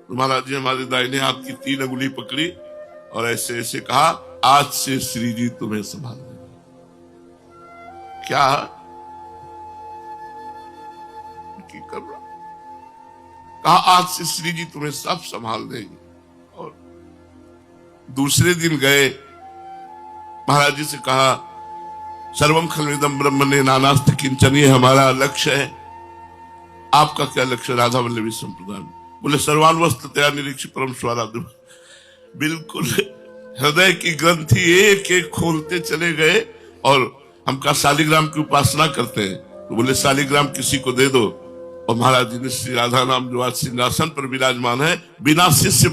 तो महाराज जी हमारे दाहिने हाथ की 3 अंगुली पकड़ी और ऐसे ऐसे कहा, आज से श्री जी तुम्हें संभाल लेंगे। क्या की करुणा, कहा आज से श्री जी तुम्हें सब संभाल देंगे। और दूसरे दिन गए, महाराज जी से कहा, सर्वम खलविदम ब्रह्मणे नानास्ति किंचन, ये हमारा लक्ष्य है, आपका क्या लक्ष्य? राधा वल्लभी संप्रदाय। बोले सर्वान्वस्ततया निरीक्ष परम स्वाराध्य। बिल्कुल हृदय की ग्रंथि एक एक खोलते चले गए। और हम का शालिग्राम की उपासना करते हैं, तो बोले शालिग्राम किसी को दे दो। और महाराज जी ने श्री राधा नाम जो आज सिंहासन पर विराजमान है, बिना शिष्य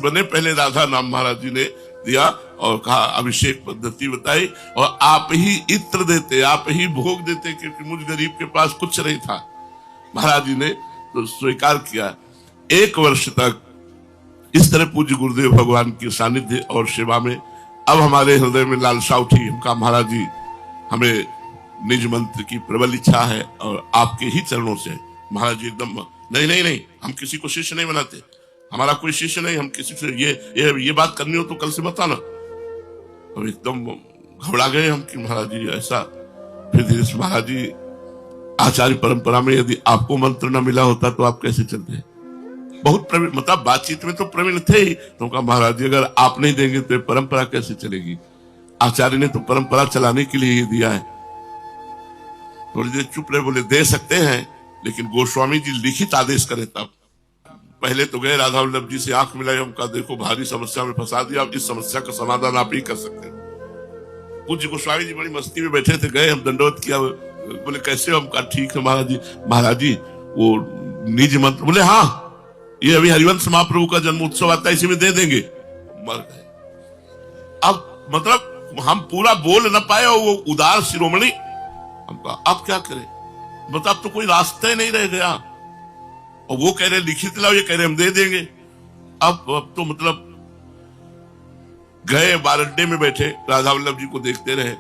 बने पहले राधा नाम महाराज जी ने दिया और कहा अभिषेक पद्धति बताई, और आप ही इत्र देते, आप ही भोग देते, क्योंकि मुझ गरीब के पास कुछ नहीं था। महाराज जी ने तो स्वीकार किया। 1 वर्ष तक इस तरह पूज्य गुरुदेव भगवान के सानिध्य और सेवा में अब हमारे हृदय में लालसा उठी। हम कहा महाराज जी हमें निज मंत्र की प्रबल इच्छा है और आपके ही चरणों से। महाराज जी एकदम नहीं, हम किसी को शिष्य नहीं बनाते, हमारा कोई शिष्य नहीं, हम किसी से ये बात करनी हो तो कल से बताना। और एकदम घबरा गए हम कि महाराज जी ऐसा। फिर धीरे से महाराज जी आचार्य परंपरा में यदि आपको मंत्र न मिला होता तो आप कैसे चलते? बहुत प्रवीण, मतलब बातचीत में तो प्रवीण थे ही। तो कहा महाराज जी अगर आप नहीं देंगे तो परंपरा कैसे चलेगी? आचार्य ने तो परंपरा चलाने के लिए ही दिया है। थोड़ी देर चुप रहे, बोले दे सकते हैं लेकिन गोस्वामी जी लिखित आदेश करें तब। पहले तो गए राधा वल्लभ जी से आंख मिलाई, हम कहा देखो भारी समस्या में फंसा दिया, अब इस समस्या का समाधान आप ही कर सकते हैं। पूज्य गोस्वामी जी बड़ी मस्ती में बैठे थे, गए हम दंडवत किया, बोले कैसे? हम कहा ठीक है महाराज जी वो निज मंत्र। बोले हाँ ये अभी हरिवंश महाप्रभु का जन्म उत्सव आता है, इसी में दे देंगे। मर गए। अब मतलब हम पूरा बोल न पाए और वो उदार शिरोमणि। हम कहा अब क्या करें? मतलब अब तो कोई रास्ता ही नहीं रह गया। और वो कह रहे लिखित लाओ, ये कह रहे हम दे देंगे। अब तो मतलब गए, बारड्डे में बैठे, राधा वल्लभ जी को देखते रहे।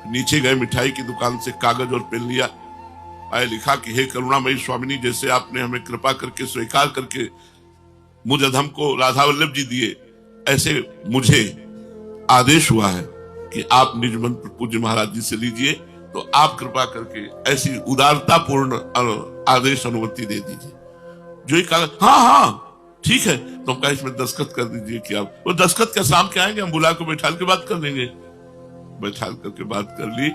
नीचे गए, मिठाई की दुकान से कागज और पेन लिया, आए लिखा कि हे करुणामयी स्वामिनी, जैसे आपने हमें कृपा करके स्वीकार करके मुझ अधम को राधा वल्लभ जी दिए, ऐसे मुझे आदेश हुआ है कि आप निज मंत्र पूज्य महाराज जी से लीजिए, तो आप कृपा करके ऐसी उदारता पूर्ण आदेश अनुमति दे दीजिए। जो ही कहा हाँ ठीक है, तो हम कहा इसमें दस्तखत कर दीजिए कि आप। वो दस्तखत क्या शाम के आएंगे, हम बुला को बैठाल के बात कर लेंगे। बैठाल करके बात कर ली।